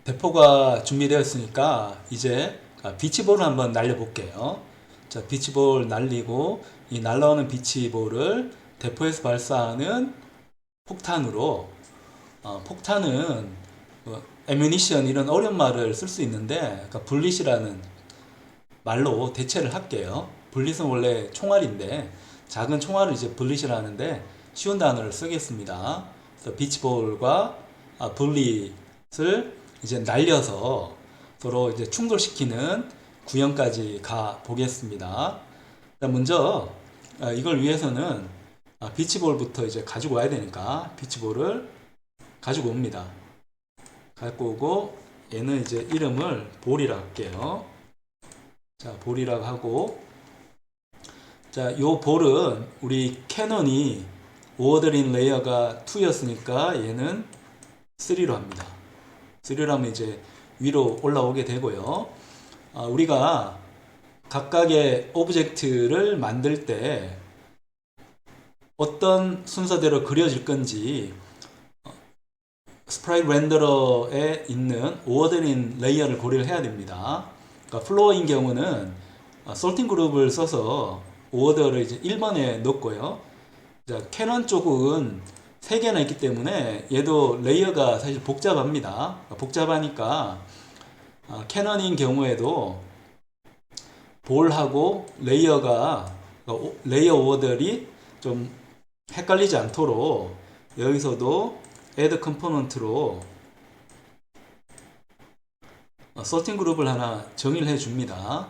대포가 준비되었으니까 이제 비치볼을 한번 날려볼게요. 자, 비치볼 날리고 이 날라오는 비치볼을 대포에서 발사하는 폭탄으로 폭탄은 애뮤니션 이런 어려운 말을 쓸 수 있는데 그러니까 불릿이라는 말로 대체를 할게요. 불릿은 원래 총알인데 작은 총알을 이제 불릿이라 하는데 쉬운 단어를 쓰겠습니다. 그래서 비치볼과 불릿을 이제 날려서 서로 이제 충돌시키는 구형까지 가 보겠습니다. 먼저 이걸 위해서는 비치볼부터 이제 가지고 와야 되니까 비치볼을 가지고 옵니다. 갖고 오고 얘는 이제 이름을 볼이라고 할게요. 자, 볼이라고 하고 자, 요 볼은 우리 캐논이 오어드린 레이어가 2였으니까 얘는 3로 합니다. 3로 하면 이제 위로 올라오게 되고요. 우리가 각각의 오브젝트를 만들 때 어떤 순서대로 그려질 건지 스프라이트 렌더러에 있는 오어드린 레이어를 고려를 해야 됩니다. 그러니까 플로어인 경우는 솔팅 그룹을 써서 오어더를 이제 1번에 넣고요. 자, 캐논 쪽은 3개나 있기 때문에 얘도 레이어가 사실 복잡합니다. 복잡하니까 캐논인 경우에도 볼하고 레이어가 레이어 오어들이 좀 헷갈리지 않도록 여기서도 add 컴포넌트로 소팅 그룹을 하나 정의를 해줍니다.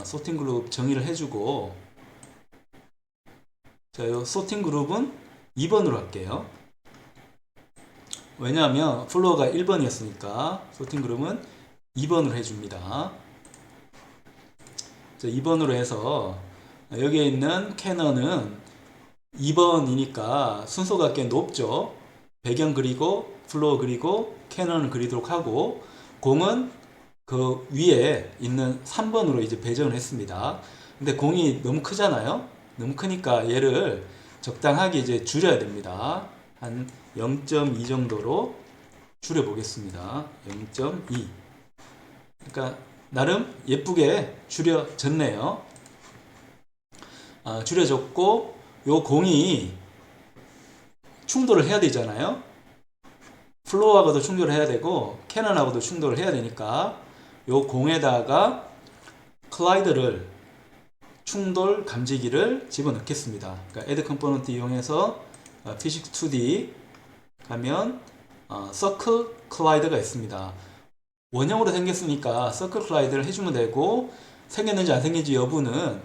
소팅 그룹 정의를 해주고 자, 이 소팅 그룹은 2번으로 할게요. 왜냐하면 플로어가 1번이었으니까 소팅 그룹은 2번으로 해줍니다. 자, 2번으로 해서 여기에 있는 캐논은 2번이니까 순서가 꽤 높죠. 배경 그리고 플로어 그리고 캐논을 그리도록 하고 공은 그 위에 있는 3번으로 이제 배정을 했습니다. 근데 공이 너무 크잖아요. 너무 크니까 얘를 적당하게 이제 줄여야 됩니다. 한 0.2 정도로 줄여 보겠습니다. 0.2. 그러니까 나름 예쁘게 줄여졌네요. 줄여졌고 요 공이 충돌을 해야 되잖아요. 플로어하고도 충돌을 해야 되고 캐논하고도 충돌을 해야 되니까 요 공에다가 클라이드를 충돌 감지기를 집어넣겠습니다. 그러니까 add 컴포넌트 이용해서 physics 2D 가면 circle collide가 있습니다. 원형으로 생겼으니까 circle collide를 해주면 되고 생겼는지 안 생긴지 여부는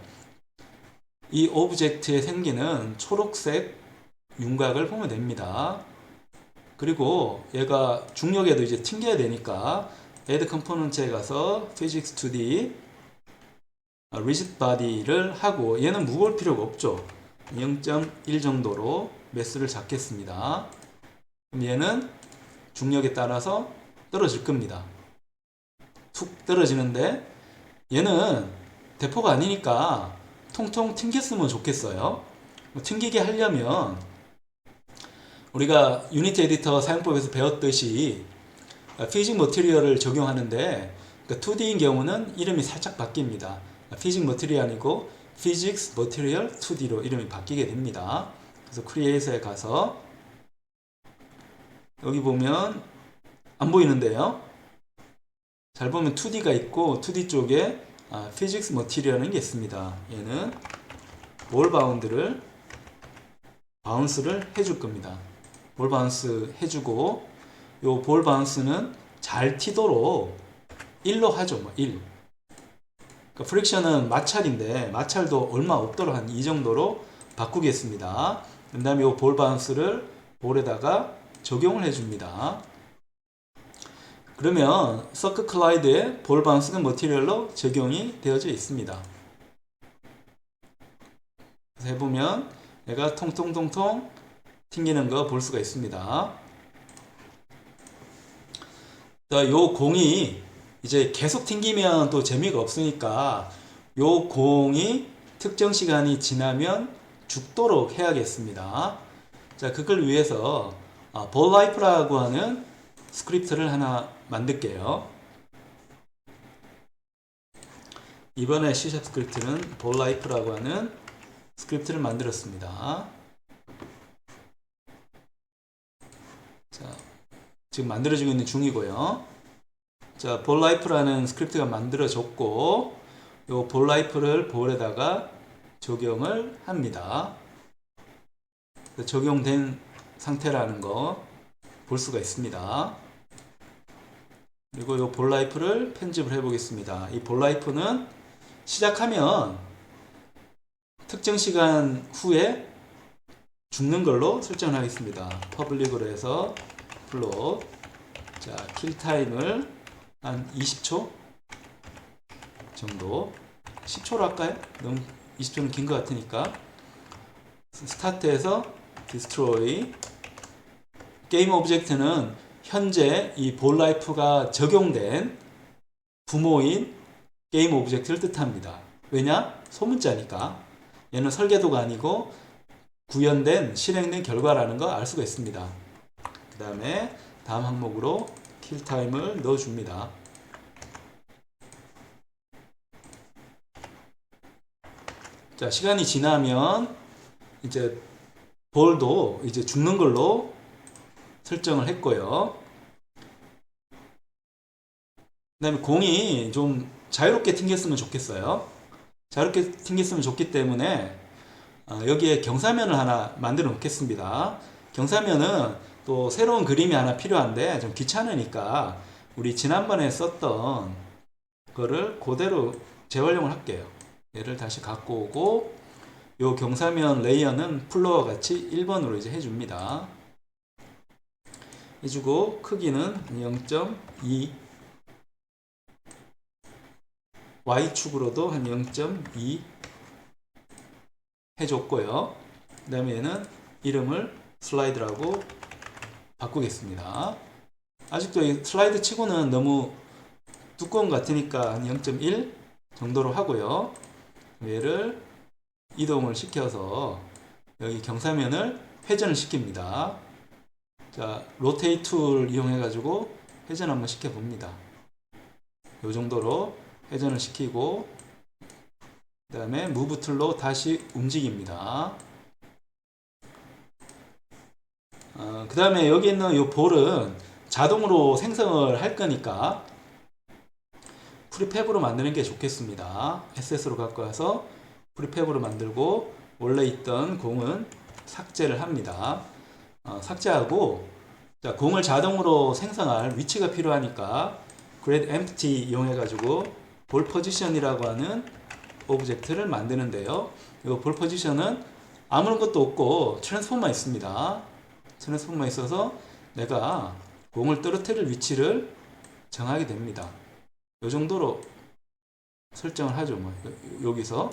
이 오브젝트에 생기는 초록색 윤곽을 보면 됩니다. 그리고 얘가 중력에도 이제 튕겨야 되니까 add 컴포넌트에 가서 physics 2D rigid body를 하고 얘는 무거울 필요가 없죠. 0.1 정도로 매스를 잡겠습니다. 그럼 얘는 중력에 따라서 떨어질 겁니다. 툭 떨어지는데 얘는 대포가 아니니까 통통 튕겼으면 좋겠어요. 튕기게 하려면 우리가 유니티 에디터 사용법에서 배웠듯이 피직 머티리얼을 적용하는데 그러니까 2D인 경우는 이름이 살짝 바뀝니다. 피직 머티리얼이고 피직스 머티리얼 2D로 이름이 바뀌게 됩니다. 그래서 크리에이트에 가서 여기 보면 안 보이는데요. 잘 보면 2D가 있고 2D 쪽에 피직스 머티리얼은 게 있습니다. 얘는 볼 바운드를 바운스를 해줄 겁니다. 볼 바운스 해주고 요 볼 바운스는 잘 튀도록 1로 하죠. 1. 그러니까 프릭션은 마찰인데 마찰도 얼마 없도록 한 이 정도로 바꾸겠습니다. 그 다음에 이 볼 바운스를 볼에다가 적용을 해줍니다. 그러면 서클 클라이드의 볼 바운스는 머티리얼로 적용이 되어져 있습니다. 그래서 해보면 얘가 통통통통 튕기는 거 볼 수가 있습니다. 요 공이 이제 계속 튕기면 또 재미가 없으니까 요 공이 특정 시간이 지나면 죽도록 해야겠습니다. 자, 그걸 위해서 볼라이프라고 하는 스크립트를 하나 만들게요. 이번에 C# 스크립트는 볼라이프라고 하는 스크립트를 만들었습니다. 자, 지금 만들어지고 있는 중이고요. 자, 볼라이프라는 스크립트가 만들어졌고, 요 볼라이프를 볼에다가 적용을 합니다. 적용된 상태라는 거 볼 수가 있습니다. 그리고 이 볼라이프를 편집을 해 보겠습니다. 이 볼라이프는 시작하면 특정 시간 후에 죽는 걸로 설정을 하겠습니다. 퍼블릭으로 해서 플롯, 자, 킬타임을 한 20초 정도, 10초로 할까요? 너무 20초는 긴 것 같으니까. 스타트에서 디스트로이, 게임 오브젝트는 현재 이 볼라이프가 적용된 부모인 게임 오브젝트를 뜻합니다. 왜냐? 소문자니까. 얘는 설계도가 아니고 구현된 실행된 결과라는 거 알 수가 있습니다. 그 다음에 다음 항목으로 킬타임을 넣어줍니다. 자, 시간이 지나면 이제 볼도 이제 죽는 걸로 설정을 했고요. 그 다음에 공이 좀 자유롭게 튕겼으면 좋겠어요. 자유롭게 튕겼으면 좋기 때문에 여기에 경사면을 하나 만들어 놓겠습니다. 경사면은 또 새로운 그림이 하나 필요한데 좀 귀찮으니까 우리 지난번에 썼던 거를 그대로 재활용을 할게요. 얘를 다시 갖고 오고, 요 경사면 레이어는 플로어와 같이 1번으로 이제 해줍니다. 해주고 크기는 0.2, Y축으로도 한 0.2 해줬고요. 그 다음에 얘는 이름을 슬라이드라고 바꾸겠습니다. 아직도 이 슬라이드 치고는 너무 두꺼운 것 같으니까 한 0.1 정도로 하고요. 얘를 이동을 시켜서 여기 경사면을 회전을 시킵니다. 자, 로테이트 툴 이용해 가지고 회전 한번 시켜 봅니다. 이 정도로 회전을 시키고, 그 다음에 무브 툴로 다시 움직입니다. 그 다음에 여기 있는 이 볼은 자동으로 생성을 할 거니까 프리팹으로 만드는 게 좋겠습니다. SS로 갖고 와서 프리팹으로 만들고, 원래 있던 공은 삭제를 합니다. 삭제하고, 자, 공을 자동으로 생성할 위치가 필요하니까 grad empty 이용해 가지고 볼 포지션이라고 하는 오브젝트를 만드는데요. 이 볼 포지션은 아무것도 없고 트랜스포머가 있습니다. 트랜스포머가 있어서 내가 공을 떨어뜨릴 위치를 정하게 됩니다. 이 정도로 설정을 하죠. 여기서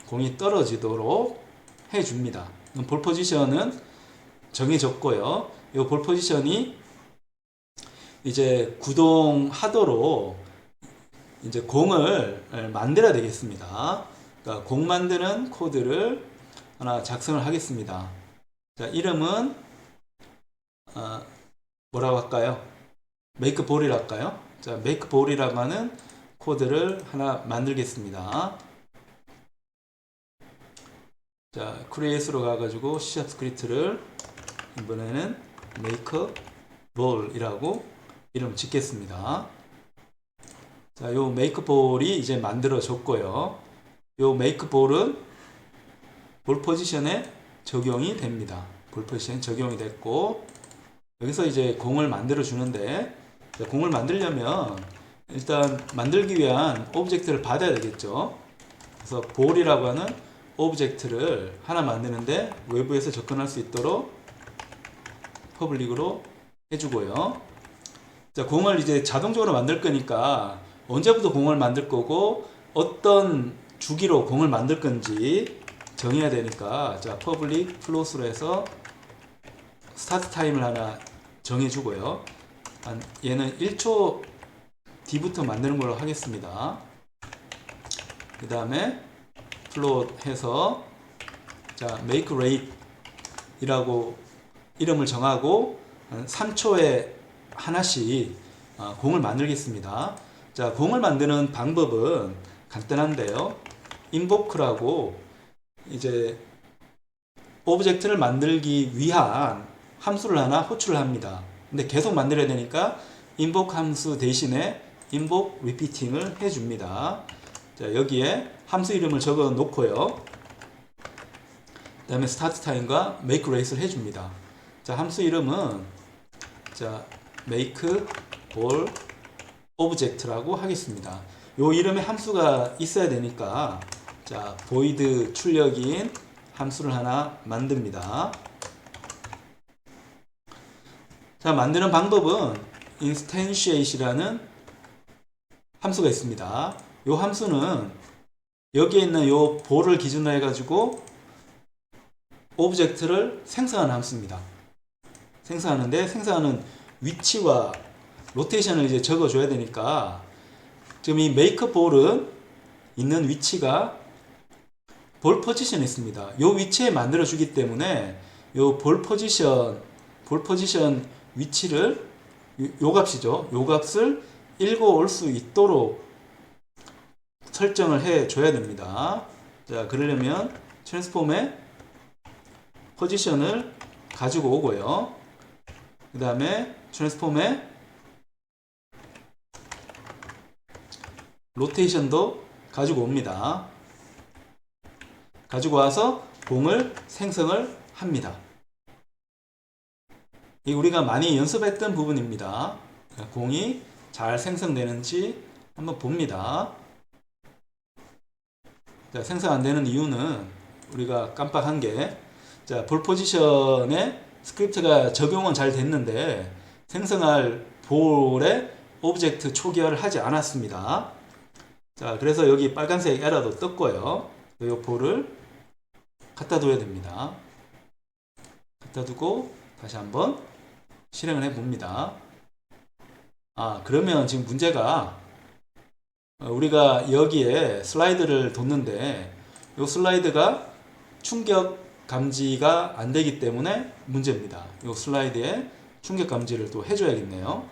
공이 떨어지도록 해줍니다. 볼 포지션은 정해졌고요. 이 볼 포지션이 이제 구동하도록 이제 공을 만들어야 되겠습니다. 그러니까 공 만드는 코드를 하나 작성을 하겠습니다. 자, 이름은 뭐라고 할까요? make ball이라고 할까요? 자, make ball이라고 하는 코드를 하나 만들겠습니다. 자, create로 가가지고 C# 스크립트를 이번에는 make ball이라고 이름 짓겠습니다. 자, 요 make ball이 이제 만들어졌고요. 요 make ball은 볼 포지션에 적용이 됩니다. 볼 포지션에 적용이 됐고, 여기서 이제 공을 만들어 주는데, 공을 만들려면 일단 만들기 위한 오브젝트를 받아야 되겠죠. 그래서 ball이라고 하는 오브젝트를 하나 만드는데 외부에서 접근할 수 있도록 퍼블릭으로 해주고요. 자, 공을 이제 자동적으로 만들 거니까 언제부터 공을 만들 거고 어떤 주기로 공을 만들 건지 정해야 되니까, 자, 퍼블릭 플롯으로 해서 스타트 타임을 하나 정해주고요. 얘는 1초 뒤부터 만드는 걸로 하겠습니다. 그 다음에 플롯 해서, 자, make rate 이라고 이름을 정하고 한 3초의 하나씩 공을 만들겠습니다. 자, 공을 만드는 방법은 간단한데요. invoke라고 이제 오브젝트를 만들기 위한 함수를 하나 호출을 합니다. 근데 계속 만들어야 되니까 invoke 함수 대신에 invoke repeating을 해줍니다. 자, 여기에 함수 이름을 적어 놓고요. 그 다음에 start time과 make race를 해줍니다. 자, 함수 이름은 자, make ball object라고 하겠습니다. 요 이름에 함수가 있어야 되니까 자, void 출력인 함수를 하나 만듭니다. 자, 만드는 방법은 instantiate이라는 함수가 있습니다. 요 함수는 여기에 있는 요 볼을 기준으로 해가지고 오브젝트를 생성하는 함수입니다. 생성하는데 생성하는 위치와 로테이션을 이제 적어줘야 되니까 지금 이 make ball은 있는 위치가 볼 포지션에 있습니다. 요 위치에 만들어 주기 때문에 요 볼 포지션 위치를 요 값이죠. 요 값을 읽어올 수 있도록 설정을 해 줘야 됩니다. 자, 그러려면 트랜스폼의 포지션을 가지고 오고요. 그 다음에 트랜스폼의 로테이션도 가지고 옵니다. 가지고 와서 공을 생성을 합니다. 이 우리가 많이 연습했던 부분입니다. 공이 잘 생성되는지 한번 봅니다. 자, 생성 안 되는 이유는 우리가 깜빡한 게, 자, 볼 포지션에 스크립트가 적용은 잘 됐는데 생성할 볼에 오브젝트 초기화를 하지 않았습니다. 자, 그래서 여기 빨간색 에러도 떴고요. 이 볼을 갖다 둬야 됩니다. 갖다 두고 다시 한번 실행을 해 봅니다. 그러면 지금 문제가 우리가 여기에 슬라이드를 뒀는데 이 슬라이드가 충격 감지가 안 되기 때문에 문제입니다. 이 슬라이드에 충격 감지를 또 해줘야겠네요.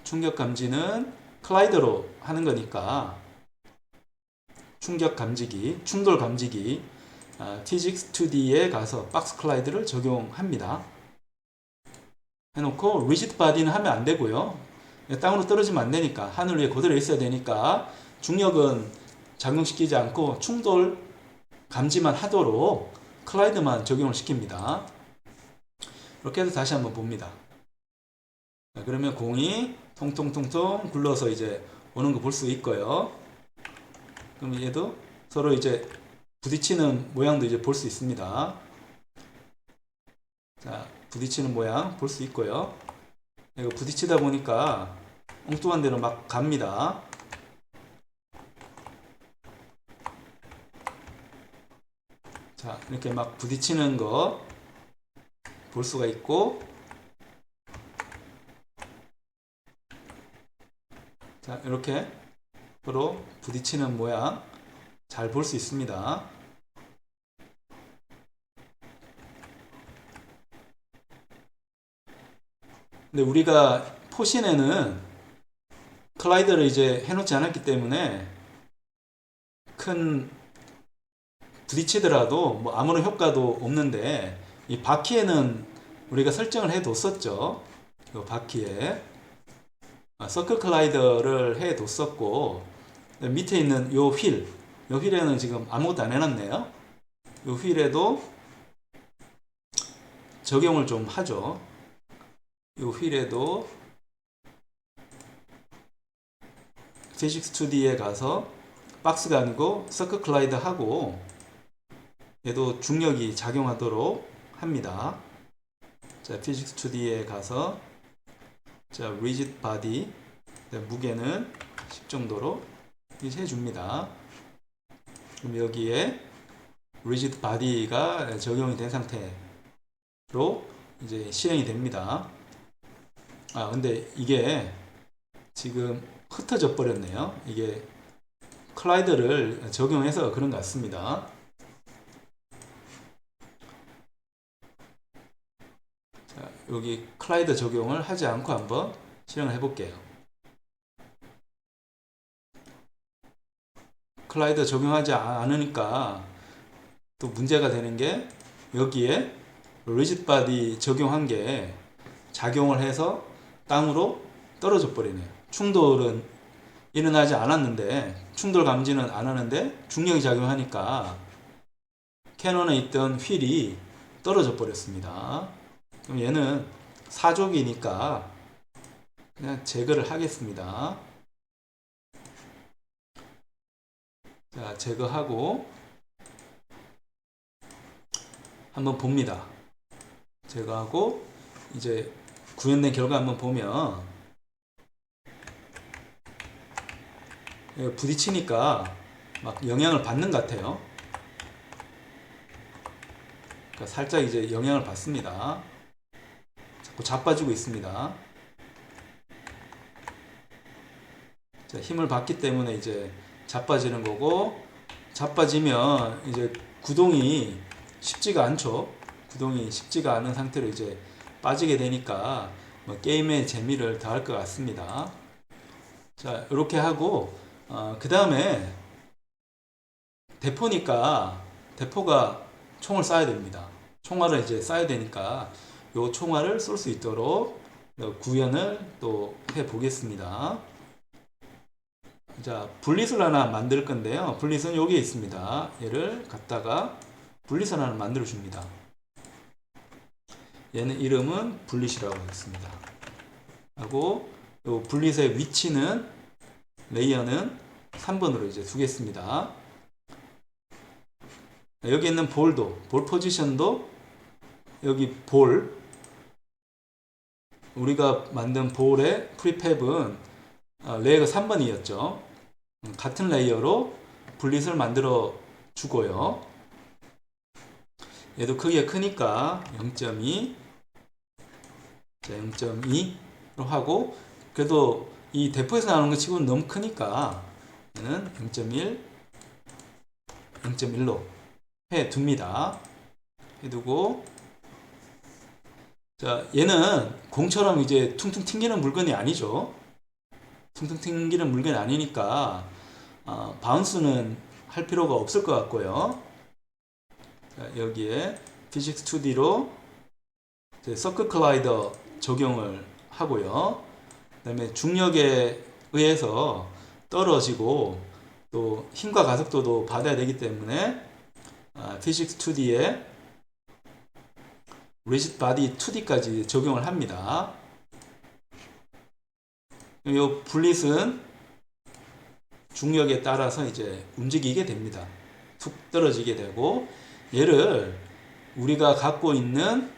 충격 감지는 클라이더로 하는 거니까 충격 감지기, 충돌 감지기 TGX2D에 가서 박스 클라이드를 적용합니다. 해놓고 리지드 바디는 하면 안 되고요. 땅으로 떨어지면 안 되니까 하늘 위에 그대로 있어야 되니까 중력은 작용시키지 않고 충돌 감지만 하도록 클라이드만 적용을 시킵니다. 이렇게 해서 다시 한번 봅니다. 그러면 공이 통통통통 굴러서 이제 오는 거 볼 수 있고요. 그럼 얘도 서로 이제 부딪히는 모양도 이제 볼 수 있습니다. 자, 부딪히는 모양 볼 수 있고요. 이거 부딪히다 보니까 엉뚱한 데로 막 갑니다. 자, 이렇게 막 부딪히는 거 볼 수가 있고, 자, 이렇게 서로 부딪히는 모양 잘 볼 수 있습니다. 근데 우리가 포신에는 클라이더를 이제 해놓지 않았기 때문에 큰 부딪히더라도 뭐 아무런 효과도 없는데, 이 바퀴에는 우리가 설정을 해 뒀었죠. 이 바퀴에 서클 클라이더를 해 뒀었고, 밑에 있는 요 휠에는 지금 아무것도 안 해놨네요. 요 휠에도 적용을 좀 하죠. 요 휠에도 Physics2D에 가서 박스가 아니고 서클 클라이더 하고, 얘도 중력이 작용하도록 합니다. 자, Physics2D에 가서 자, rigid body 무게는 10 정도로 이제 해줍니다. 그럼 여기에 rigid body가 적용이 된 상태로 이제 실행이 됩니다. 근데 이게 지금 흩어져 버렸네요. 이게 클라이더를 적용해서 그런 것 같습니다. 자, 여기 클라이더 적용을 하지 않고 한번 실행을 해볼게요. 클라이더 적용하지 않으니까 또 문제가 되는 게 여기에 리지드 바디 적용한 게 작용을 해서 땅으로 떨어져 버리네요. 충돌은 일어나지 않았는데, 충돌 감지는 안 하는데 중력이 작용하니까 캐논에 있던 휠이 떨어져 버렸습니다. 그럼 얘는 사족이니까 그냥 제거를 하겠습니다. 자, 제거하고 한번 봅니다. 제거하고 이제 구현된 결과 한번 보면 부딪히니까 막 영향을 받는 것 같아요. 그러니까 살짝 이제 영향을 받습니다. 자꾸 자빠지고 있습니다. 자, 힘을 받기 때문에 이제 자빠지는 거고, 자빠지면 이제 구동이 쉽지가 않죠. 구동이 쉽지가 않은 상태로 이제 빠지게 되니까 뭐 게임의 재미를 더할 것 같습니다. 자, 이렇게 하고 그 다음에 대포니까 대포가 총을 쏴야 됩니다. 총알을 이제 쏴야 되니까 요 총알을 쏠 수 있도록 구현을 또 해 보겠습니다. 자, 분리술 하나 만들 건데요. 분리술은 여기에 있습니다. 얘를 갖다가 분리술 하나 만들어 줍니다. 얘는 이름은 분리시라고 하겠습니다. 하고 요 분리수의 위치는 레이어는 3번으로 이제 두겠습니다. 여기 있는 볼 포지션도 여기 볼, 우리가 만든 볼의 프리팹은 레이어가 3번이었죠. 같은 레이어로 분리수를 만들어 주고요. 얘도 크기가 크니까 0.2, 자, 0.2로 하고, 그래도 이 대포에서 나오는 것 치고는 너무 크니까 얘는 0.1, 0.1로 해 둡니다. 해두고, 자, 얘는 공처럼 이제 퉁퉁 튕기는 물건이 아니죠. 퉁퉁 튕기는 물건이 아니니까 바운스는 할 필요가 없을 것 같고요. 자, 여기에 피직스 2D로 서클 클라이더 적용을 하고요. 그 다음에 중력에 의해서 떨어지고 또 힘과 가속도도 받아야 되기 때문에 피직스 2D에 리지드 바디 2D까지 적용을 합니다. 이 분릿은 중력에 따라서 이제 움직이게 됩니다. 툭 떨어지게 되고, 얘를 우리가 갖고 있는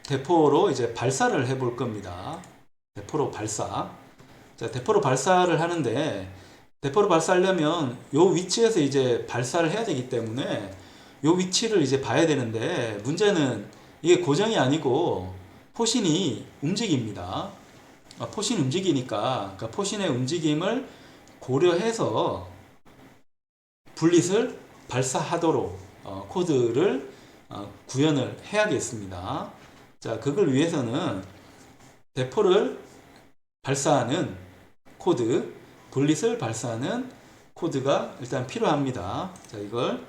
대포로 이제 발사를 해 볼 겁니다. 대포로 발사. 자, 대포로 발사를 하는데, 대포로 발사하려면 요 위치에서 이제 발사를 해야 되기 때문에 요 위치를 이제 봐야 되는데, 문제는 이게 고정이 아니고 포신이 움직입니다. 포신이 움직이니까, 그러니까 포신의 움직임을 고려해서 분릿을 발사하도록 코드를 구현을 해야겠습니다. 자, 그걸 위해서는 대포를 발사하는 코드, 분릿을 발사하는 코드가 일단 필요합니다. 자, 이걸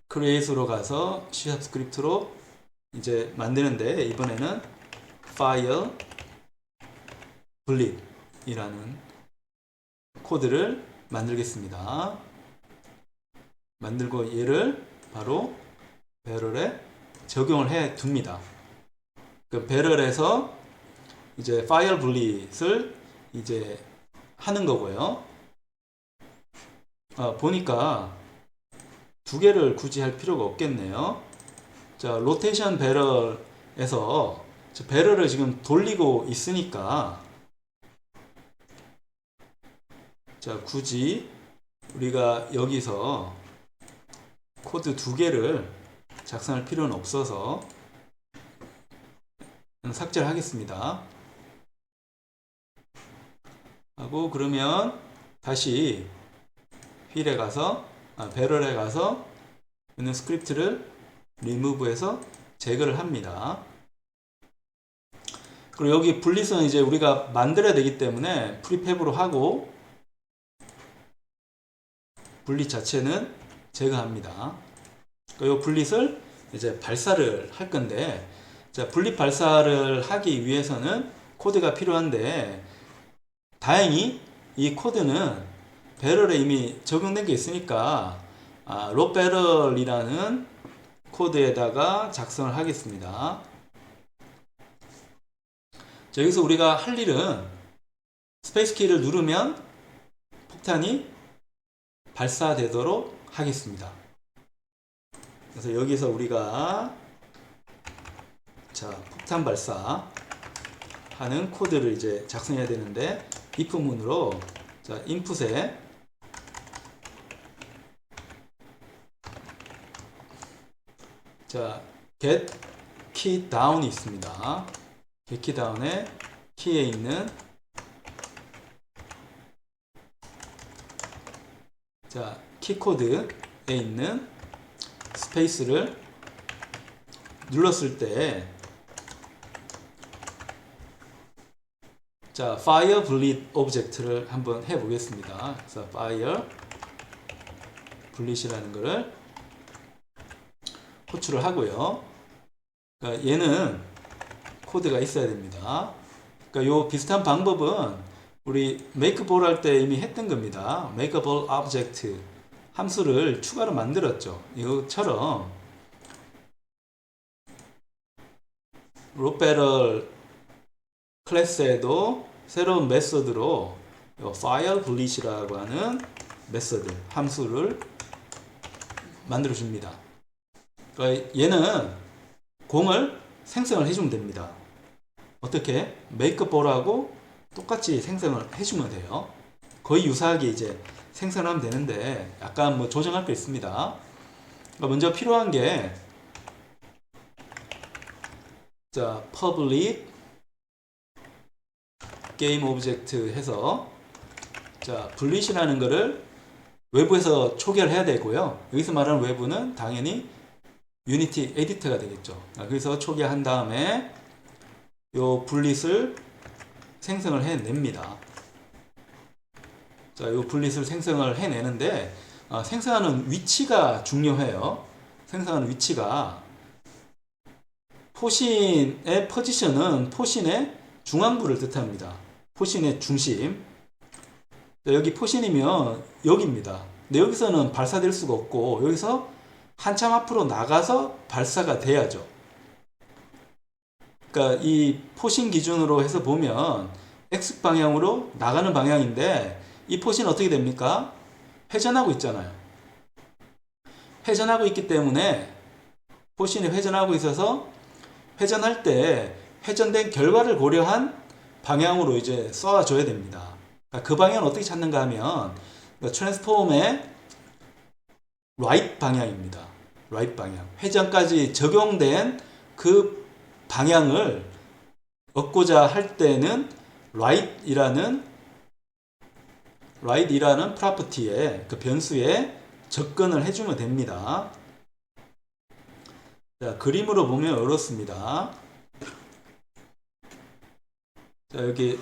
크리에이트로 가서 C# 스크립트로 이제 만드는데, 이번에는 파일 분릿이라는 코드를 만들겠습니다. 만들고 얘를 바로 배럴에 적용을 해 둡니다. 그 배럴에서 이제 파일 분릿을 이제 하는 거고요. 보니까 두 개를 굳이 할 필요가 없겠네요. 자, 로테이션 배럴에서 배럴을 지금 돌리고 있으니까, 자, 굳이 우리가 여기서 코드 두 개를 작성할 필요는 없어서 삭제를 하겠습니다. 하고, 그러면 다시 휠에 가서 배럴에 가서 있는 스크립트를 remove해서 제거를 합니다. 그리고 여기 분리선 이제 우리가 만들어야 되기 때문에 프리팹으로 하고 분리 자체는 제거합니다. 이 분릿을 이제 발사를 할 건데, 자, 분릿 발사를 하기 위해서는 코드가 필요한데, 다행히 이 코드는 배럴에 이미 적용된 게 있으니까 로 배럴이라는 코드에다가 작성을 하겠습니다. 자, 여기서 우리가 할 일은 스페이스 키를 누르면 폭탄이 발사되도록 하겠습니다. 그래서 여기서 우리가 자, 폭탄 발사 하는 코드를 이제 작성해야 되는데, if 문으로 자, 인풋에 자, get key down이 있습니다. get key down에 키에 있는 자, 키 코드에 있는 스페이스를 눌렀을 때 자, fire bleed object를 한번 해 보겠습니다. 그래서 fire bleed이라는 거를 호출을 하고요. 그러니까 얘는 코드가 있어야 됩니다. 그러니까 요 비슷한 방법은 우리 make ball 할 때 이미 했던 겁니다. make a ball object 함수를 추가로 만들었죠. 이것처럼 로 배럴 클래스에도 새로운 메서드로 fire bleed이라고 하는 메서드 함수를 만들어 줍니다. 그러니까 얘는 공을 생성을 해주면 됩니다. 어떻게? make ball하고 똑같이 생성을 해주면 돼요. 거의 유사하게 이제 생성하면 되는데 약간 뭐 조정할 게 있습니다. 그러니까 먼저 필요한 게 자, public game object 해서 자, bleed이라는 거를 외부에서 초기화를 해야 되고요. 여기서 말하는 외부는 당연히 유니티 에디터가 되겠죠. 그래서 초기화한 다음에 요 bleed을 생성을 해냅니다. 자, 요 bleed을 생성을 해내는데 생성하는 위치가 중요해요. 생성하는 위치가 포신의 포지션은 포신의 중앙부를 뜻합니다. 포신의 중심. 자, 여기 포신이면 여기입니다. 근데 여기서는 발사될 수가 없고 여기서 한참 앞으로 나가서 발사가 돼야죠. 그러니까 이 포신 기준으로 해서 보면 X 방향으로 나가는 방향인데 이 포신은 어떻게 됩니까? 회전하고 있잖아요. 회전하고 있기 때문에 포신이 회전하고 있어서 회전할 때 회전된 결과를 고려한 방향으로 이제 쏘아줘야 됩니다. 그러니까 그 방향을 어떻게 찾는가 하면 트랜스폼의 right 방향입니다. right 방향. 회전까지 적용된 그 방향을 얻고자 할 때는 right이라는 프로퍼티에 그 변수에 접근을 해주면 됩니다. 자, 그림으로 보면 이렇습니다. 자, 여기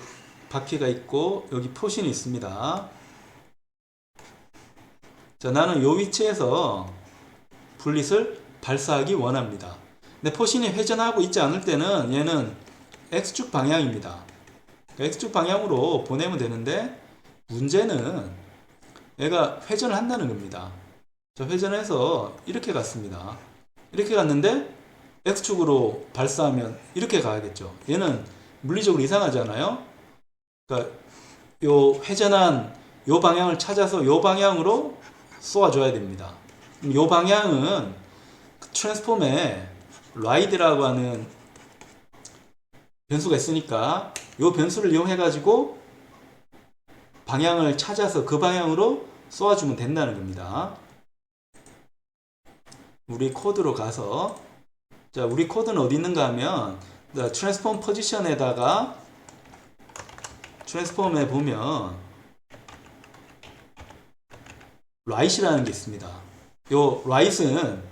바퀴가 있고 여기 포신이 있습니다. 자, 나는 이 위치에서 분릿을 발사하기 원합니다. 근데 포신이 회전하고 있지 않을 때는 얘는 X축 방향입니다. X축 방향으로 보내면 되는데 문제는 얘가 회전을 한다는 겁니다. 자, 회전해서 이렇게 갔습니다. 이렇게 갔는데 X축으로 발사하면 이렇게 가야겠죠. 얘는 물리적으로 이상하잖아요. 그러니까 요 회전한 요 방향을 찾아서 요 방향으로 쏘아줘야 됩니다. 요 방향은 트랜스폼에 right라고 하는 변수가 있으니까 요 변수를 이용해 가지고 방향을 찾아서 그 방향으로 쏘아주면 된다는 겁니다. 우리 코드로 가서 자, 우리 코드는 어디 있는가 하면 트랜스폼 포지션에다가 트랜스폼에 보면 right이라는 게 있습니다. 요 right은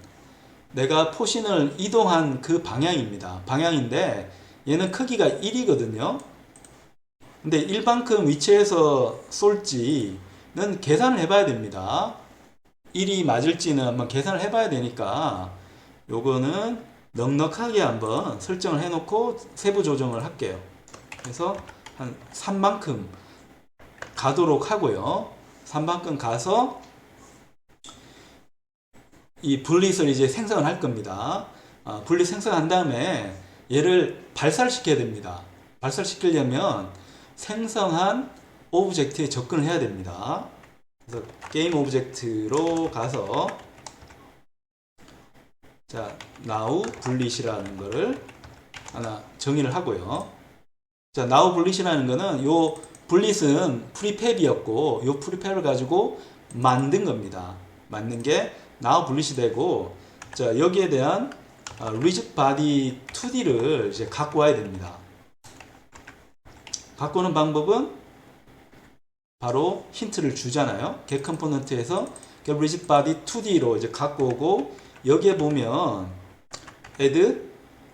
내가 포신을 이동한 그 방향입니다. 방향인데 얘는 크기가 1이거든요. 근데 1만큼 위치에서 쏠지는 계산을 해봐야 됩니다. 1이 맞을지는 한번 계산을 해봐야 되니까 요거는 넉넉하게 한번 설정을 해놓고 세부 조정을 할게요. 그래서 한 3만큼 가도록 하고요. 3만큼 가서 이 분릿을 이제 생성을 할 겁니다. 분릿 생성한 다음에 얘를 발사시켜야 됩니다. 발사시키려면 생성한 오브젝트에 접근을 해야 됩니다. 그래서 게임 오브젝트로 가서 자, now 분릿이라는 거를 하나 정의를 하고요. 자, now 분릿이라는 거는 요 분릿은 프리팹이었고 요 프리팹을 가지고 만든 겁니다. 만든 게 now 분릿이 되고, 자, 여기에 대한 rigid body 2D를 이제 갖고 와야 됩니다. 갖고 오는 방법은 바로 힌트를 주잖아요. get 컴포넌트에서 get rigid body 2D로 이제 갖고 오고, 여기에 보면 add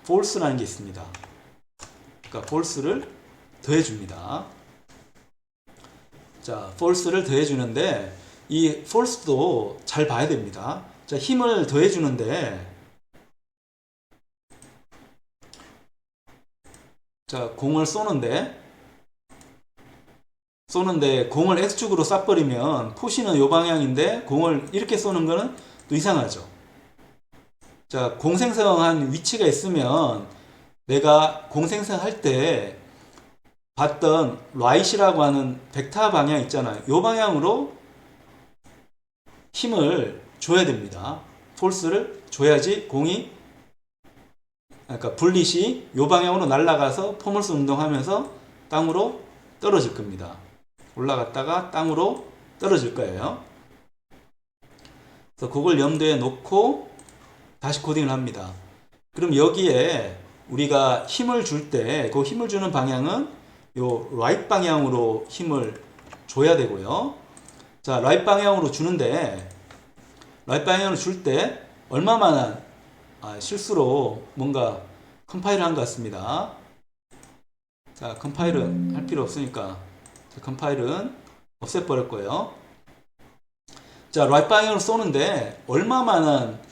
false라는 게 있습니다. 그러니까 false를 더해줍니다. 자, false를 더해주는데 이 false도 잘 봐야 됩니다. 자, 힘을 더해주는데, 자, 공을 쏘는데 공을 X축으로 쏴버리면 포신은 요 방향인데 공을 이렇게 쏘는 거는 또 이상하죠. 자, 공 생성한 위치가 있으면 내가 공 생성할 때 봤던 right이라고 하는 벡터 방향 있잖아요. 요 방향으로 힘을 줘야 됩니다. 폴스를 줘야지 공이, 그러니까 분릿이 요 방향으로 날아가서 포물선 운동하면서 땅으로 떨어질 겁니다. 올라갔다가 땅으로 떨어질 거예요. 그래서 그걸 염두에 놓고 다시 코딩을 합니다. 그럼 여기에 우리가 힘을 줄 때 그 힘을 주는 방향은 요 right 방향으로 힘을 줘야 되고요. 자, right 방향으로 주는데 right 방향으로 줄 때 얼마만한 실수로 뭔가 컴파일을 한 것 같습니다. 자, 컴파일은 할 필요 없으니까 컴파일은 없애버릴 거예요. 자, right 방향으로 쏘는데 얼마만한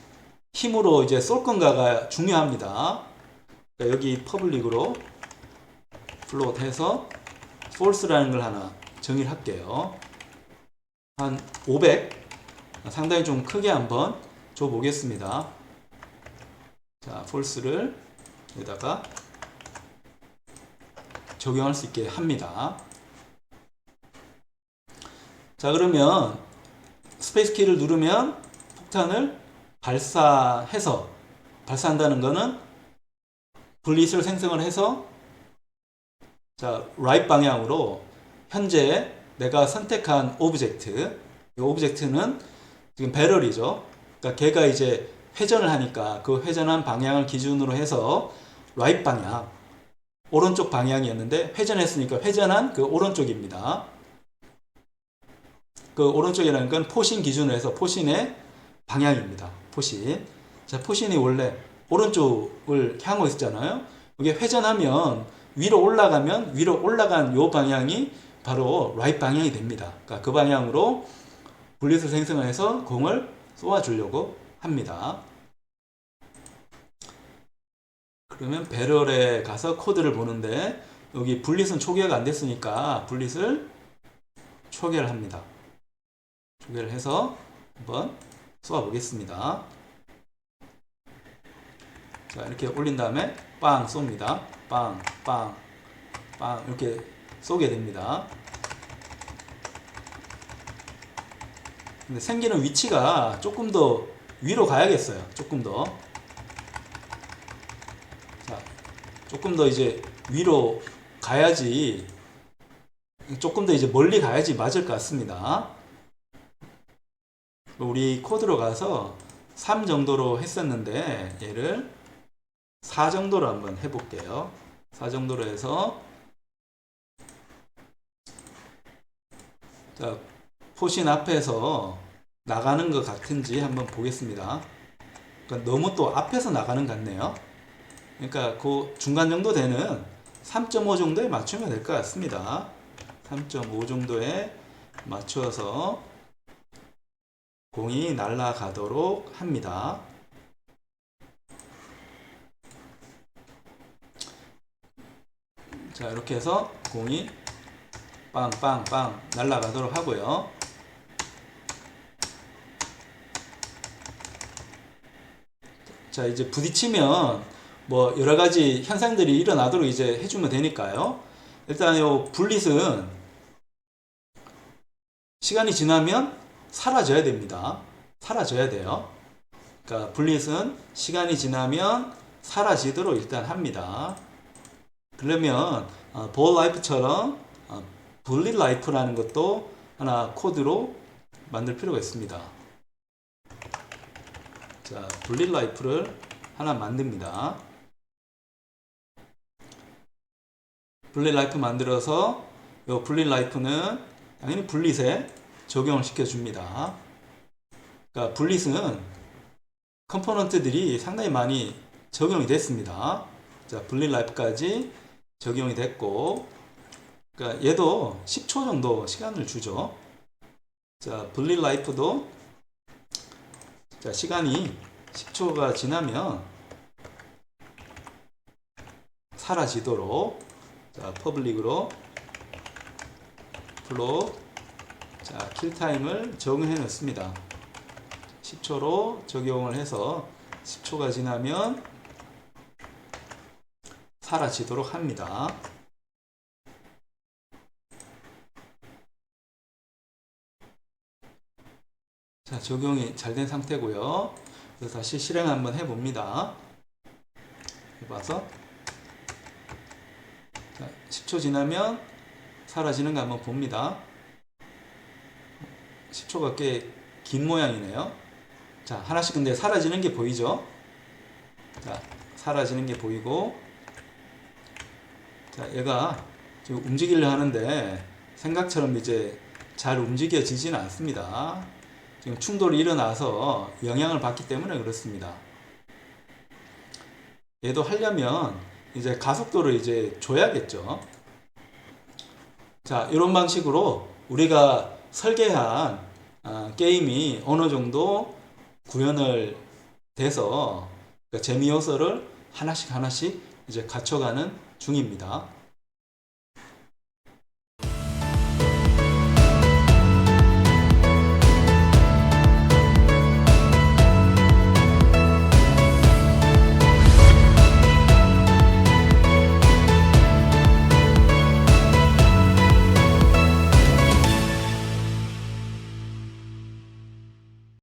힘으로 이제 쏠 건가가 중요합니다. 그러니까 여기 퍼블릭으로 플롯 해서 false라는 걸 하나 정의를 할게요. 한 500, 상당히 좀 크게 한번 줘 보겠습니다. 자, false를 여기다가 적용할 수 있게 합니다. 자, 그러면 스페이스 키를 누르면 폭탄을 발사한다는 거는 분릿을 생성을 해서, 자, right 방향으로 현재 내가 선택한 오브젝트, 이 오브젝트는 지금 배럴이죠. 그러니까 걔가 이제 회전을 하니까 그 회전한 방향을 기준으로 해서 right 방향, 오른쪽 방향이었는데 회전했으니까 회전한 그 오른쪽입니다. 그 오른쪽이라는 건 포신 기준으로 해서 포신의 방향입니다. 포신. 자, 포신이 원래 오른쪽을 향하고 있었잖아요. 이게 회전하면 위로 올라가면 위로 올라간 요 방향이 바로 right 방향이 됩니다. 그러니까 그 방향으로 분릿을 생성을 해서 공을 쏘아주려고 합니다. 그러면 배럴에 가서 코드를 보는데 여기 분릿은 초기화가 안 됐으니까 분릿을 초기화를 합니다. 초기화를 해서 한번 쏘아 보겠습니다. 자, 이렇게 올린 다음에 빵 쏩니다. 빵, 빵, 빵 이렇게 쏘게 됩니다. 근데 생기는 위치가 조금 더 위로 가야겠어요. 조금 더. 자, 조금 더 이제 위로 가야지, 조금 더 이제 멀리 가야지 맞을 것 같습니다. 우리 코드로 가서 3 정도로 했었는데 얘를 4 정도로 한번 해볼게요. 4 정도로 해서, 자, 포신 앞에서 나가는 것 같은지 한번 보겠습니다. 그러니까 너무 또 앞에서 나가는 것 같네요. 그러니까 그 중간 정도 되는 3.5 정도에 맞추면 될 것 같습니다. 3.5 정도에 맞추어서 공이 날아가도록 합니다. 자, 이렇게 해서 공이 빵빵빵 날아가도록 하고요. 자, 이제 부딪히면 뭐 여러 가지 현상들이 일어나도록 이제 해주면 되니까요. 일단 요 분릿은 시간이 지나면 사라져야 됩니다. 사라져야 돼요. 그러니까 분릿은 시간이 지나면 사라지도록 일단 합니다. 그러면 볼 라이프처럼 분릿 라이프라는 것도 하나 코드로 만들 필요가 있습니다. 자, 분릿 라이프를 하나 만듭니다. 분릿 라이프 만들어서 이 분릿 라이프는 당연히 분릿에 적용을 시켜줍니다. 그러니까 분릿은 컴포넌트들이 상당히 많이 적용이 됐습니다. 자, 분릿 라이프까지 적용이 됐고, 그러니까 얘도 10초 정도 시간을 주죠. 자, 분릿 라이프도 자, 시간이 10초가 지나면 사라지도록 자, 퍼블릭으로 플로 자, 킬타임을 적용해 놓습니다. 10초로 적용을 해서 10초가 지나면 사라지도록 합니다. 자, 적용이 잘 된 상태고요. 그래서 다시 실행 한번 해봅니다. 해봐서 자, 10초 지나면 사라지는 거 한번 봅니다. 10초가 꽤 긴 모양이네요. 자, 하나씩 근데 사라지는 게 보이죠? 자, 사라지는 게 보이고, 자, 얘가 지금 움직이려 하는데 생각처럼 이제 잘 움직여지지는 않습니다. 지금 충돌이 일어나서 영향을 받기 때문에 그렇습니다. 얘도 하려면 이제 가속도를 이제 줘야겠죠. 자, 이런 방식으로 우리가 설계한 게임이 어느 정도 구현을 돼서 그러니까 재미 요소를 하나씩 이제 갖춰가는 중입니다.